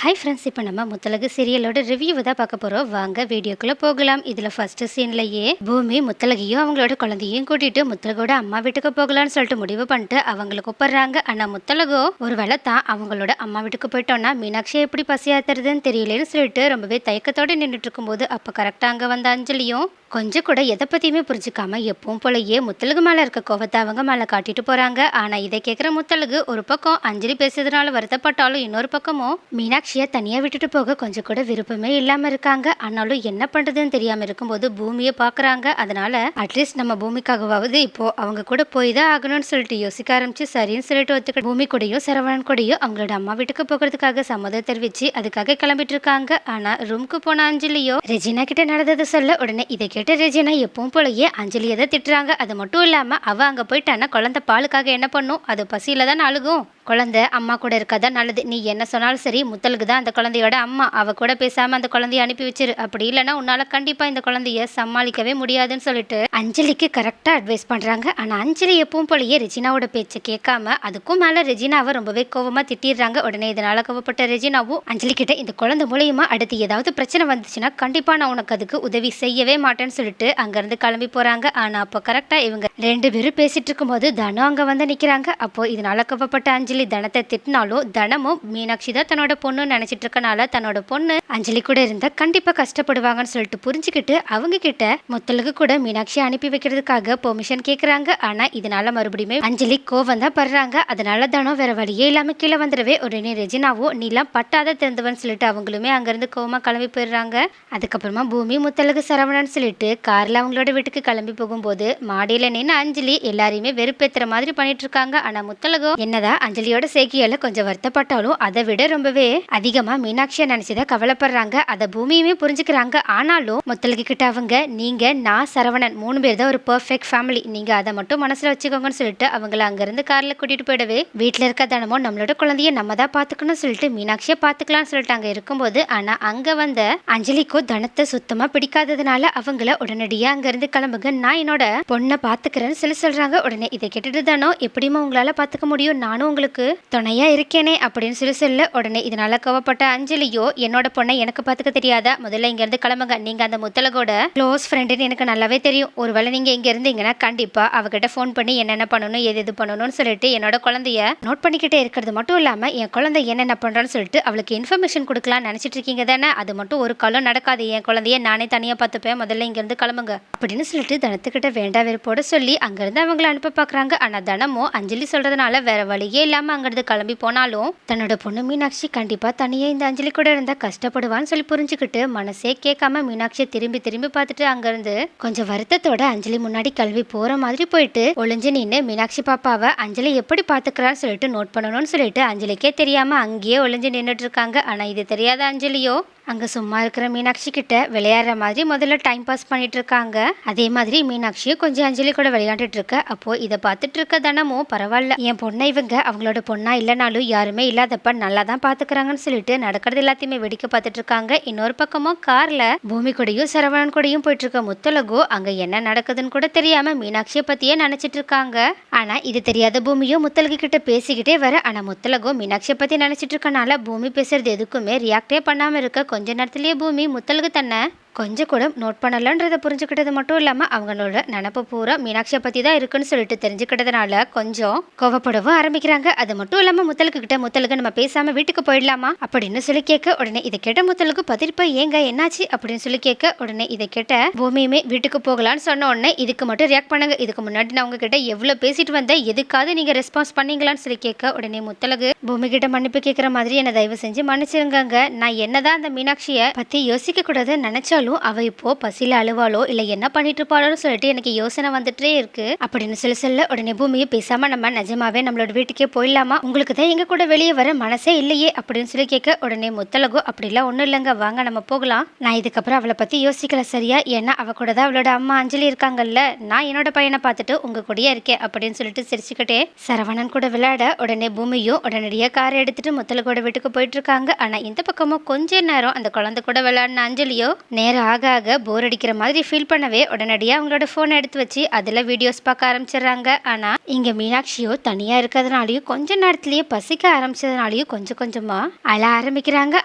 Hi friends, இப்போ நம்ம Muthazhagu சீரியலோட review தான் பார்க்க போகிறோம். வாங்க வீடியோக்குள்ளே போகலாம். இதில் ஃபர்ஸ்ட் சீன்லேயே பூமி முத்தழகையும் அவங்களோட குழந்தையும் கூட்டிகிட்டு முத்தழகோட அம்மா வீட்டுக்கு போகலான்னு சொல்லிட்டு முடிவு பண்ணிட்டு அவங்களை கூப்பிட்றாங்க. ஆனால் முத்தழகோ ஒரு வேளை தான் அவங்களோட அம்மா வீட்டுக்கு போயிட்டோன்னா மீனாட்சியை எப்படி பசியாத்துறதுன்னு தெரியலேன்னு சொல்லிட்டு ரொம்பவே தயக்கத்தோடு நின்றுட்டு இருக்கும்போது அப்போ கரெக்டாக அங்கே வந்த அஞ்சலியும் கொஞ்சம் கூட எதை பற்றியுமே புரிஞ்சுக்காம எப்பவும் போலயே முத்தழகு மேலே இருக்க கோவத்தை அவங்க மேலே காட்டிட்டு போகிறாங்க. ஆனால் இதை கேட்குற முத்தழகு ஒரு பக்கம் அஞ்சலி பேசுறதுனால வருத்தப்பட்டாலும் இன்னொரு பக்கமும் மீனாட்சியை தனியாக விட்டுட்டு போக கொஞ்சம் கூட விருப்பமே இல்லாமல் இருக்காங்க. ஆனாலும் என்ன பண்ணுறதுன்னு தெரியாமல் இருக்கும்போது பூமியை பார்க்குறாங்க. அதனால அட்லீஸ்ட் நம்ம பூமிக்காகவாவது இப்போ அவங்க கூட போய் தான் ஆகணும்னு சொல்லிட்டு யோசிக்க ஆரம்பிச்சு சரின்னு சொல்லிட்டு ஒத்துக்க பூமி கூடயும் சரவணன் கூடயும் அவங்களோட அம்மா வீட்டுக்கு போகிறதுக்காக சம்மதம் தெரிவிச்சு அதுக்காக கிளம்பிட்டு இருக்காங்க. ஆனால் ரூமுக்கு போன அஞ்சலியோ ரெஜினா கிட்ட நடந்ததை சொல்ல உடனே இதை கேட்ட ரெஜினா எப்பவும் போலயே அஞ்சலியை தான் திட்டுறாங்க. அது மட்டும் இல்லாமல் அவள் அங்கே போயிட்டானா குழந்தை பாலுக்காக என்ன பண்ணும், அது பசியில தான் அழுகும். குழந்தை அம்மா கூட இருக்காதான் நல்லது. நீ என்ன சொன்னாலும் சரி, முத்தலுக்கு தான் அந்த குழந்தையோட அம்மா, அவ கூட பேசாம அந்த குழந்தைய அனுப்பி வச்சிரு. அப்படி இல்லைன்னா உன்னால கண்டிப்பா இந்த குழந்தைய சமாளிக்கவே முடியாதுன்னு சொல்லிட்டு அஞ்சலிக்கு கரெக்டா அட்வைஸ் பண்றாங்க. ஆனா அஞ்சலி எப்பவும் போலயே ரெஜினாவோட பேச்சை கேட்காம அதுக்கும் மேல ரெஜினாவை ரொம்பவே கோவமா திட்டிடுறாங்க. உடனே இதனால கோவப்பட்ட ரெஜினாவும் அஞ்சலி கிட்ட இந்த குழந்தை மூலியமா அடுத்து ஏதாவது பிரச்சனை வந்துச்சுன்னா கண்டிப்பா நான் உனக்கு அதுக்கு உதவி செய்யவே மாட்டேன்னு சொல்லிட்டு அங்கிருந்து கிளம்பி போறாங்க. ஆனா அப்போ கரெக்டா இவங்க ரெண்டு பேரும் பேசிட்டு இருக்கும்போது தனம் அங்க வந்து நிக்கிறாங்க. அப்போ இதனால கோவப்பட்ட அஞ்சலி தனத்தை திட்டினாலும் தனமும் மீனாட்சி தான் தன்னோட பொண்ணு நினைச்சிட்டு இருக்கனால தன்னோட பொண்ணு அஞ்சலி கூட இருந்தா கண்டிப்பா கஷ்டப்படுவாங்கன்னு சொல்லிட்டு புரிஞ்சுக்கிட்டு அவங்க கிட்ட முத்தலுக்கு கூட மீனாட்சி அனுப்பி வைக்கிறதுக்காக பெர்மிஷன் கேக்குறாங்க. ஆனா இதனால மறுபடியும் அஞ்சலி கோவம் தான் படுறாங்க. அதனால தனம் வேற வழியே இல்லாம கீழே வந்துடவே உடனே ரெஜினாவோ நீலாம் பட்டாத திறந்தவன் சொல்லிட்டு அவங்களுமே அங்கிருந்து கோவமா கிளம்பி போயிடுறாங்க. அதுக்கப்புறமா பூமி முத்தலுக்கு சரவணன் சொல்லிட்டு கார்ல அவங்களோட வீட்டுக்கு கிளம்பி போகும்போது மாடியில நின்று அஞ்சலி எல்லாரையுமே வெறுப்பேத்துற மாதிரி பண்ணிட்டு இருக்காங்க. ஆனா முத்தலகோ என்னதான் அஞ்சலியோட சேக்கியால கொஞ்சம் வருத்தப்பட்டாலும் அதை விட ரொம்பவே அதிகமா மீனாட்சியை நினைச்சுதான் கவலைப்படுறாங்க. அதை பூமியுமே புரிஞ்சுக்கிறாங்க. ஆனாலும் முத்தலகு கிட்ட அவங்க நீங்க நான் சரவணன் 3 பேர் தான் ஒரு பெர்ஃபெக்ட் ஃபேமிலி, நீங்க அதை மட்டும் மனசுல வச்சுக்கோங்கன்னு சொல்லிட்டு அவங்கள அங்கிருந்து கார்ல கூட்டிட்டு போயிடவே வீட்டுல இருக்க தனமும் நம்மளோட குழந்தைய நம்ம தான் பாத்துக்கணும்னு சொல்லிட்டு மீனாட்சியை பாத்துக்கலாம்னு சொல்லிட்டு அங்க இருக்கும்போது ஆனா அங்க வந்த அஞ்சலிக்கோ தனத்தை சுத்தமா பிடிக்காததுனால அவங்கள உடனடியா அங்க இருந்து கிளம்புங்க, நான் என்னோட பொண்ணை பாத்துக்கிறேன்னு சொல்றாங்க. உடனே இதை கேட்டுட்டு தானோ எப்படிமா உங்களால பாத்துக்க முடியும், நானும் உங்களுக்கு துணையா இருக்கேனே அப்படின்னு சொல்ல உடனே இதனால கோவப்பட்ட அஞ்சலியோ என்னோட பொண்ணை எனக்கு பாத்துக்க தெரியாதா, முதல்ல இங்க இருந்து கிளம்புங்க, நீங்க அந்த முத்தலகோட க்ளோஸ் ஃப்ரெண்டுன்னு எனக்கு நல்லாவே தெரியும், ஒருவேளை நீங்க இங்க இருந்தீங்கன்னா கண்டிப்பா அவகிட்ட ஃபோன் பண்ணி என்னென்ன பண்ணணும் எது பண்ணணும்னு சொல்லிட்டு என்னோட குழந்தைய நோட் பண்ணிக்கிட்டே இருக்கிறது மட்டும் இல்லாம என் குழந்தை என்னென்ன பண்றான்னு சொல்லிட்டு அவளுக்கு இன்ஃபர்மேஷன் கொடுக்கலாம் நினைச்சிட்டு இருக்கீங்க தானே, அது மட்டும் ஒரு காலம் நடக்காது, என் குழந்தைய நானே தனியா பார்த்துப்பேன், முதல்ல இங்க இருந்து கிளம்புங்க அப்படின்னு சொல்லிட்டு தனத்துக்கிட்ட வேண்டா வெறுப்போட சொல்லி அங்கிருந்து அவங்களை அனுப்ப பாக்குறாங்க. ஆனா தனமோ அஞ்சலி சொல்றதுனால வேற வழியே இல்லாம அங்கிருந்து கிளம்பி போனாலும் தன்னோட பொண்ணு மீனாட்சி கண்டிப்பா தனியே இந்த அஞ்சலி கூட இருந்தா கஷ்டப்படுவான்னு சொல்லி புரிஞ்சுக்கிட்டு மனசே கேட்காம மீனாட்சியை திரும்பி திரும்பி பார்த்துட்டு அங்கிருந்து கொஞ்சம் வருத்தத்தோட அஞ்சலி முன்னாடி கிளம்பி போற மாதிரி போயிட்டு ஒளிஞ்சு நின்று மீனாட்சி பாப்பாவை அஞ்சலி எப்படி பாத்துக்கிறான்னு சொல்லிட்டு நோட் பண்ணணும்னு சொல்லிட்டு அஞ்சலிக்கே தெரியாம அங்கேயே ஒளிஞ்சு நின்றுட்டு இருக்காங்க. ஆனா இது தெரியாத அஞ்சலியோ அங்க சும்மா இருக்கிற மீனாட்சி கிட்ட விளையாடுற மாதிரி முதல்ல டைம் பாஸ் பண்ணிட்டு இருக்காங்க. அதே மாதிரி மீனாட்சியும் கொஞ்சம் அஞ்சலி கூட விளையாண்டுட்டு இருக்க. அப்போ இதை பார்த்துட்டு இருக்க தனமும் பரவாயில்ல, என் பொண்ணை இவங்க அவங்களோட பொண்ணா இல்லைனாலும் யாருமே இல்லாதப்ப நல்லா தான் பாத்துக்கிறாங்கன்னு சொல்லிட்டு நடக்கிறது எல்லாத்தையுமே வெடிக்க பார்த்துட்டு இருக்காங்க. இன்னொரு பக்கமும் கார்ல பூமி கூடயும் சரவணன் கூடயும் போயிட்டு இருக்க முத்தலகோ அங்க என்ன நடக்குதுன்னு கூட தெரியாம மீனாட்சியை பத்தியே நினைச்சிட்டு இருக்காங்க. ஆனா இது தெரியாத பூமியும் முத்தலகு கிட்ட பேசிக்கிட்டே வர. ஆனா முத்தலகோ மீனாட்சியை பத்தி நினைச்சிட்டு இருக்கனால பூமி பேசுறது எதுக்குமே ரியாக்டே பண்ணாம இருக்க. கொஞ்ச நேரத்திலேயே பூமி முத்தலகு தன்னை கொஞ்சம் கூட நோட் பண்ணலன்றதை புரிஞ்சுக்கிட்டது மட்டும் இல்லாமல் அவங்களோட நினப்பு பூரா மீனாட்சியை பற்றி தான் இருக்குன்னு சொல்லிட்டு தெரிஞ்சுக்கிட்டதுனால கொஞ்சம் கோவப்படவும் ஆரம்பிக்கிறாங்க. அது மட்டும் இல்லாமல் முத்தலுக்கு நம்ம பேசாமல் வீட்டுக்கு போயிடலாமா அப்படின்னு சொல்லி கேட்க உடனே இதை கேட்ட முத்தலுக்கு பதிர்ப்ப ஏங்க என்னாச்சு அப்படின்னு சொல்லி கேட்க உடனே இதை கேட்ட பூமியுமே வீட்டுக்கு போகலான்னு சொன்ன உடனே இதுக்கு மட்டும் ரியாக்ட் பண்ணுங்க, இதுக்கு முன்னாடி நான் உங்ககிட்ட எவ்வளோ பேசிட்டு வந்தேன், எதுக்காவது நீங்கள் ரெஸ்பான்ஸ் பண்ணீங்களான்னு சொல்லி கேட்க உடனே முத்தலகு பூமி கிட்ட மன்னிப்பு கேட்குற மாதிரி என்னை தயவு செஞ்சு மன்னிச்சிருங்க, நான் என்னதான் அந்த மீனாட்சியை பற்றி யோசிக்க கூடாதுன்னு நினைச்சாலும் அவ இப்போ பசியில அழுவாளோ இல்ல என்ன பண்ணிட்டு இருப்பாளோன்னு சொல்லிட்டு எனக்கு யோசனை வந்துட்டே இருக்கு அப்படின்னு சொல்ல உடனே பூமியை பேசாம நம்ம நிஜமாவே நம்மளோட வீட்டுக்கே போயிடலாமா, உங்களுக்கு தான் எங்க கூட வெளியே வர மனசே இல்லையே அப்படின்னு சொல்லி கேட்க உடனே முத்தலகோ அப்படிலாம் ஒண்ணும் இல்லைங்க, வாங்க நம்ம போகலாம், நான் இதுக்கப்புறம் அவளை பத்தி யோசிக்கல சரியா, ஏன்னா அவ கூட தான் அவளோட அம்மா அஞ்சலி இருக்காங்கல்ல, நான் என்னோட பையனை பார்த்துட்டு உங்க கூடயே இருக்கேன் அப்படின்னு சொல்லிட்டு சிரிச்சுக்கிட்டே சரவணன் கூட விளையாட உடனே பூமியும் உடனடியாக காரை எடுத்துட்டு முத்தலகோட வீட்டுக்கு போயிட்டு இருக்காங்க. ஆனா இந்த பக்கமும் கொஞ்ச நேரம் அந்த குழந்தை கூட விளையாடின அஞ்சலியோ நேரம் ஆக ஆக போர் அடிக்கிற மாதிரி ஃபீல் பண்ணவே உடனடியாக அவங்களோட ஃபோனை எடுத்து வச்சு அதில் வீடியோஸ் பார்க்க ஆரம்பிச்சிடுறாங்க. ஆனால் இங்கே மீனாட்சியோ தனியாக இருக்கிறதுனாலையும் கொஞ்ச நேரத்துலேயே பசிக்க ஆரம்பிச்சதுனாலையும் கொஞ்சம் கொஞ்சமாக அழ ஆரம்பிக்கிறாங்க.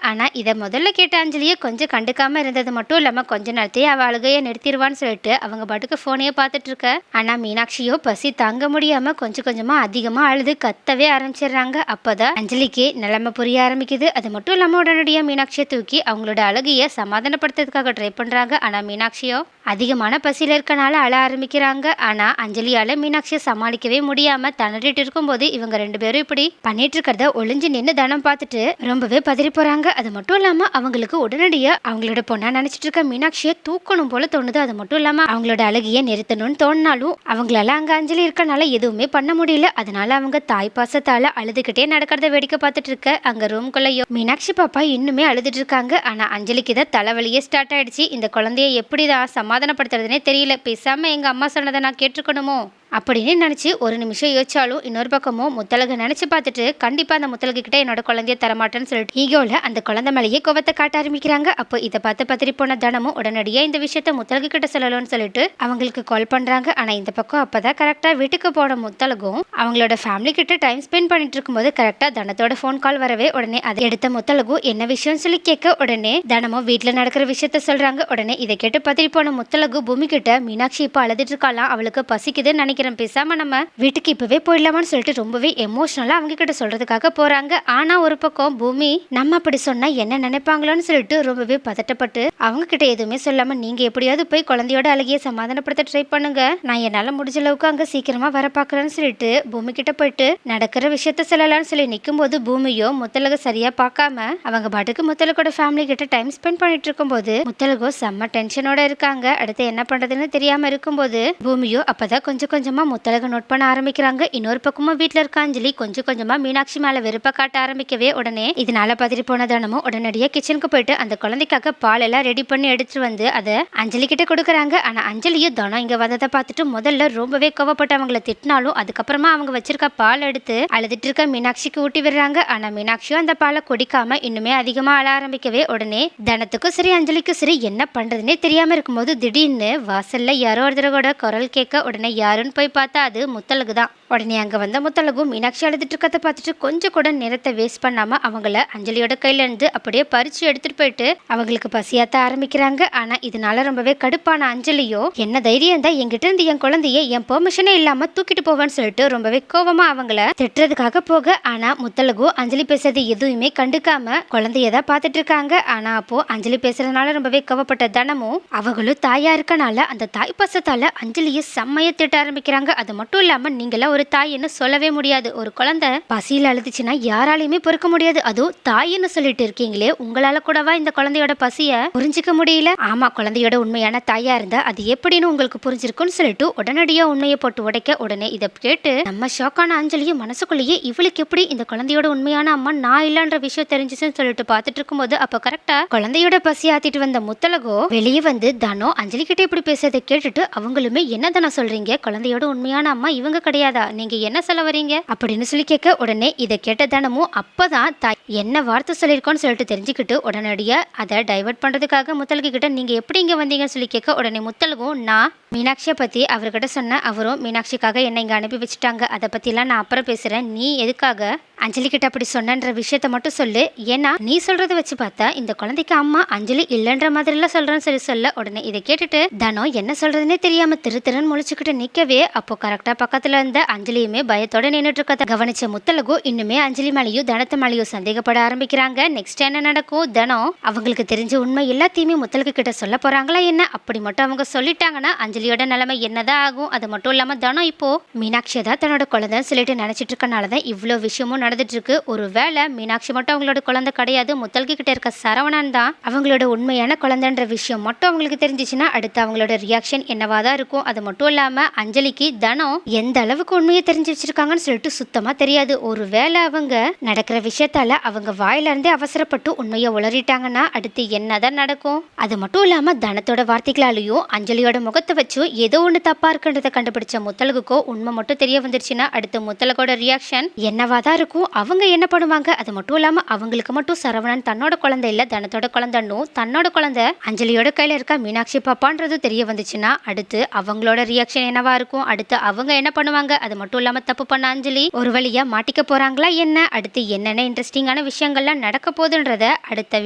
ஆனால் இதை முதல்ல கேட்ட அஞ்சலியை கொஞ்சம் கண்டுக்காமல் இருந்தது மட்டும் இல்லாமல் கொஞ்ச நேரத்தையே அவள் அழுகையை நிறுத்திடுவான்னு சொல்லிட்டு அவங்க பாட்டுக்கு ஃபோனையே பார்த்துட்டு இருக்க. ஆனால் மீனாட்சியோ பசி தாங்க முடியாமல் கொஞ்சம் கொஞ்சமாக அதிகமாக அழுது கத்தவே ஆரம்பிச்சிடுறாங்க. அப்போதான் அஞ்சலிக்கு நிலைமை புரிய ஆரம்பிக்குது. அது மட்டும் இல்லாமல் உடனடியாக மீனாட்சியை தூக்கி அவங்களோட அழுகையை சமாதானப்படுத்துறதுக்காக ட்ரை பண்ணுறாங்க. ஆனால் மீனாட்சியோ அதிகமான பசியில் இருக்கனால அழ ஆரம்பிக்கிறாங்க. ஆனால் அஞ்சலியால் மீனாட்சியை சமாளிக்கவே முடியாமல் திணறிட்டு இருக்கும்போது இவங்க ரெண்டு பேரும் இப்படி பண்ணிட்டு இருக்கிறத ஒளிஞ்சு நின்று தனம் பார்த்துட்டு ரொம்பவே பதறி போகிறாங்க. அது மட்டும் இல்லாமல் அவங்களுக்கு உடனடியாக அவங்களோட பொண்ணா நினச்சிட்டு இருக்க மீனாட்சியை தூக்கணும் போல தோணுது. அது மட்டும் இல்லாமல் அவங்களோட அழகியை நிறுத்தணும்னு தோணினாலும் அவங்களால அங்கே அஞ்சலி இருக்கனால எதுவுமே பண்ண முடியல. அதனால அவங்க தாய் பாசத்தால் அழுதுகிட்டே நடக்கிறத வேடிக்கை பார்த்துட்டு இருக்க. அங்கே ரூம்குள்ளேயோ மீனாட்சி பாப்பா இன்னுமே அழுதுட்டு இருக்காங்க. ஆனால் அஞ்சலிக்கு தான் தலைவலியே ஸ்டார்ட் ஆயிடுச்சு. இந்த குழந்தைய எப்படிதான் சமாதானப்படுத்துறதுனே தெரியல. பேசாம எங்க அம்மா சொன்னதை நான் கேட்டுக்கணுமோ அப்படின்னு நினச்சி ஒரு நிமிஷம் யோசிச்சாலும் இன்னொரு பக்கமும் முத்தலகை நினச்சி பார்த்துட்டு கண்டிப்பாக அந்த முத்தலகு கிட்ட என்னோட குழந்தைய தரமாட்டேன்னு சொல்லிட்டு ஈகோவில் அந்த குழந்தை மேலேயே கோவத்தை காட்ட ஆரம்பிக்கிறாங்க. அப்போ இதை பார்த்து பத்திரி போன தனமும் உடனடியாக இந்த விஷயத்த முத்தலகு கிட்ட சொல்லணும்னு சொல்லிட்டு அவங்களுக்கு கால் பண்ணுறாங்க. ஆனால் இந்த பக்கம் அப்போதான் கரெக்டாக வீட்டுக்கு போன முத்தலகும் அவங்களோட ஃபேமிலி கிட்ட டைம் ஸ்பெண்ட் பண்ணிட்டு இருக்கும்போது கரெக்டாக தனத்தோட ஃபோன் கால் வரவே உடனே அதை எடுத்த முத்தலகும் என்ன விஷயம்னு சொல்லி கேட்க உடனே தனமும் வீட்டில் நடக்கிற விஷயத்த சொல்கிறாங்க. உடனே இதை கேட்டு பத்திரி போன முத்தலகு பூமி கிட்ட மீனாட்சி இப்போ அழுதுட்டு இருக்காலாம், அவளுக்கு பசிக்குதுன்னு நினைக்கிறேன், பேசாம நம்ம வீட்டுக்கு இப்பவே போயிடலாமான்னு சொல்லிட்டு ரொம்பவே எமோஷனலா அவங்க கிட்ட சொல்றதுக்காக போறாங்க. ஆனா ஒரு பக்கம் பூமி நம்ம அப்படி சொன்னா என்ன நினைப்பாங்களோன்னு சொல்லிட்டு ரொம்பவே பதட்டப்பட்டு அவங்க கிட்ட எதுவுமே சொல்லாம நீங்க எப்படியாவது போய் குழந்தையோட அழகிய சமாதானப்படுத்த ட்ரை பண்ணுங்க, நான் என்னால முடிஞ்ச அளவுக்கு அங்க சீக்கிரமா வர பாக்குறேன்னு சொல்லிட்டு பூமி கிட்ட போயிட்டு நடக்கிற விஷயத்த சொல்லலாம்னு சொல்லி நிற்கும் போது பூமியோ முத்தலக சரியா பார்க்காம அவங்க பாட்டுக்கு முத்தலகோட ஃபேமிலி கிட்ட டைம் ஸ்பெண்ட் பண்ணிட்டு இருக்கும் போது முத்தலகோ செம்ம டென்ஷனோட இருக்காங்க. அடுத்து என்ன பண்றதுன்னு தெரியாம இருக்கும்போது பூமியோ அப்பதான் கொஞ்சம் கொஞ்சமா முத்தலக நோட் பண்ண ஆரம்பிக்கிறாங்க. இன்னொரு பக்கமும் வீட்டுல இருக்க அஞ்சலி கொஞ்சம் கொஞ்சமா மீனாட்சி மேல வெறுப்ப காட்ட ஆரம்பிக்கவே உடனே இதனால பதறி போன தனமும் உடனடியா கிச்சனுக்கு போயிட்டு அந்த குழந்தைக்காக பால் எல்லாம் ரெடி பண்ணி எடுத்துட்டு வந்து அதை அஞ்சலி கிட்ட கொடுக்குறாங்க. ஆனா அஞ்சலியும் தனம் இங்க வந்ததை பார்த்துட்டு முதல்ல ரொம்பவே கோவப்பட்டு அவங்கள திட்டினாலும் அதுக்கப்புறமா அவங்க வச்சிருக்க பால் எடுத்து அழுதுட்டு இருக்க மீனாட்சிக்கு ஊட்டி விடுறாங்க. ஆனா மீனாட்சியும் அந்த பாலை குடிக்காம இன்னுமே அதிகமா அழ ஆரம்பிக்கவே உடனே தனத்துக்கும் சரி அஞ்சலிக்கும் சரி என்ன பண்றதுன்னே தெரியாம இருக்கும்போது திடீர்னு வாசல்ல யாரோ ஒருத்தரோட குரல் கேட்க உடனே யாருன்னு போய் பார்த்தா அது முத்தலகு தான். உடனே அங்கே வந்த முத்தலகும் மீனாட்சி அழுதுட்டு இருக்கதை பார்த்துட்டு கொஞ்சம் கூட நேரத்தை வேஸ்ட் பண்ணாமல் அவங்கள அஞ்சலியோட கையிலேருந்து அப்படியே பறித்து எடுத்துகிட்டு போயிட்டு அவங்களுக்கு பசியாத்த ஆரம்பிக்கிறாங்க. ஆனால் இதனால ரொம்பவே கடுப்பான அஞ்சலியோ என்ன தைரியம் தான் என்கிட்ட இருந்து என் குழந்தைய என் பெர்மிஷனே இல்லாமல் தூக்கிட்டு போவேன்னு சொல்லிட்டு ரொம்பவே கோவமாக அவங்கள திட்டுறதுக்காக போக, ஆனால் முத்தலகு அஞ்சலி பேசுறது எதுவுமே கண்டுக்காம குழந்தையதான் பார்த்துட்டு இருக்காங்க. ஆனால் அப்போ அஞ்சலி பேசுறதுனால ரொம்பவே கோவப்பட்ட தனமும் அவங்களும் தாயா இருக்கனால அந்த தாய் பசத்தால அஞ்சலியை செம்மைய திட்ட ஆரம்பிக்கிறாங்க. அது மட்டும் இல்லாம நீங்களா ஒரு தாயின்னு சொல்லவே முடியாது, ஒரு குழந்தை பசியில் அழுதுச்சுன்னா யாராலையுமே பொறுக்க முடியாது, அதுவும் தாயின்னு சொல்லிட்டு இருக்கீங்களே உங்களால கூடவா இந்த குழந்தையோட பசிய புரிஞ்சுக்க முடியல? ஆமா, குழந்தையோட உண்மையான தாயா இருந்தா அது எப்படின்னு உங்களுக்கு புரிஞ்சிருக்குன்னு சொல்லிட்டு உடனடியா உண்மையை போட்டு உடைக்க உடனே இதை கேட்டு நம்ம ஷாக்கான அஞ்சலியும் மனசுக்குள்ளேயே இவளுக்கு எப்படி இந்த குழந்தையோட உண்மையான அம்மா நான் இல்லன்ற விஷயம் தெரிஞ்சுச்சுன்னு சொல்லிட்டு பார்த்துட்டு இருக்கும்போது அப்ப கரெக்டா குழந்தையோட பசி ஆத்திட்டு வந்த முத்தலகோ வெளியே வந்து தனோ அஞ்சலி கிட்ட இப்படி பேசுறதை கேட்டுட்டு அவங்களுமே என்ன தானே சொல்றீங்க, குழந்தையோட உண்மையான அம்மா இவங்க கிடையாதா, நீங்க என்ன சொல்ல வரீங்க அப்படின்னு சொல்லி கேட்க உடனே இதை கேட்ட தனமும் அப்பதான் தாய் என்ன வார்த்தை சொல்லியிருக்கோன்னு சொல்லிட்டு தெரிஞ்சுக்கிட்டு உடனடியா அதை டைவர்ட் பண்றதுக்காக முத்தலகு கிட்ட நீங்க எப்படி இங்க வந்தீங்கன்னு சொல்லி கேட்க உடனே முத்தலகும் நான் மீனாட்சியை பத்தி அவர்கிட்ட சொன்ன, அவரும் மீனாட்சிக்காக என்னை இங்க அனுப்பி வச்சுட்டாங்க, அதை பத்திலாம் நான் அப்புறம் பேசுறேன், நீ எதுக்காக அஞ்சலி கிட்ட அப்படி சொன்னன்ற விஷயத்த மட்டும் சொல்லு, ஏன்னா நீ சொல்றத வச்சு பார்த்தா இந்த குழந்தைக்கு அம்மா அஞ்சலி இல்லைன்ற மாதிரி எல்லாம் சொல்றேன்னு சொல்லி சொல்ல உடனே இதை கேட்டுட்டு தனம் என்ன சொல்றதுன்னே தெரியாம திருன்னு முழிச்சுக்கிட்டு நிக்கவே அப்போ கரெக்டா பக்கத்துல இருந்த அஞ்சலியுமே பயத்தோட நின்றுட்டு இருக்கத கவனிச்ச முத்தலகு இன்னுமே அஞ்சலி மேலேயும் தனத்து மேலேயும் சந்தேகப்பட ஆரம்பிக்கிறாங்க. நெக்ஸ்ட் என்ன நடக்கும், தனம் அவங்களுக்கு தெரிஞ்ச உண்மை எல்லாத்தையுமே முத்தலகு கிட்ட சொல்ல போறாங்களா என்ன, அப்படி மட்டும் அவங்க சொல்லிட்டாங்கன்னா அஞ்சலியோட நிலைமை என்னதான் ஆகும்? அது மட்டும் இல்லாம தனம் இப்போ மீனாட்சி தான் தன்னோட குழந்தைன்னு சொல்லிட்டு நினைச்சிட்டு இருக்கனாலதான் இவ்வளவு விஷயமும் நடந்துட்டு இருக்கு. ஒரு வேளை மீனாட்சி மட்டும் அவங்களோட குழந்தை கிடையாது, முத்தல்கி கிட்ட இருக்க சரவணன் தான் அவங்களோட உண்மையான குழந்தைன்ற விஷயம் மட்டும் அவங்களுக்கு தெரிஞ்சிச்சுன்னா அடுத்து அவங்களோட ரியாக்ஷன் என்னவாதான் இருக்கும். அது மட்டும் இல்லாம அஞ்சலிக்கு தனம் எந்த அளவுக்கு உண்மையை தெரிஞ்சு வச்சிருக்காங்கன்னு சொல்லிட்டு சுத்தமா தெரியாது. ஒரு வேளை அவங்க நடக்கிற விஷயத்தால அவங்க வாயில இருந்தே அவசரப்பட்டு உண்மையை உளறிட்டாங்கன்னா அடுத்து என்னதான் நடக்கும்? அது மட்டும் இல்லாம தனத்தோட வார்த்தைகளாலையும் அஞ்சலியோட முகத்தை வச்சு வச்சும் ஏதோ ஒண்ணு தப்பா இருக்குன்றத கண்டுபிடிச்ச முத்தழகுக்கோ உண்மை மட்டும் தெரிய வந்துருச்சுன்னா அடுத்து முத்தழகோட ரியாக்ஷன் என்னவாதான் இருக்கும். அவங்க என்ன பண்ணுவாங்க? அது மட்டும் இல்லாம அவங்களுக்கு மட்டும் சரவணன் தன்னோட குழந்தை இல்ல தனத்தோட குழந்தைன்னும் தன்னோட குழந்தை அஞ்சலியோட கையில இருக்க மீனாட்சி பாப்பான்றது தெரிய வந்துச்சுன்னா அடுத்து அவங்களோட ரியாக்ஷன் என்னவா இருக்கும்? அடுத்து அவங்க என்ன பண்ணுவாங்க? அது மட்டும் இல்லாம தப்பு பண்ண அஞ்சலி ஒரு வழியா மாட்டிக்க போறாங்களா என்ன? அடுத்து என்னென்ன இன்ட்ரெஸ்டிங்கான விஷயங்கள்லாம் நடக்க போகுதுன்றத அடுத்த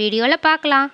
வீடியோல பார்க்கலாம்.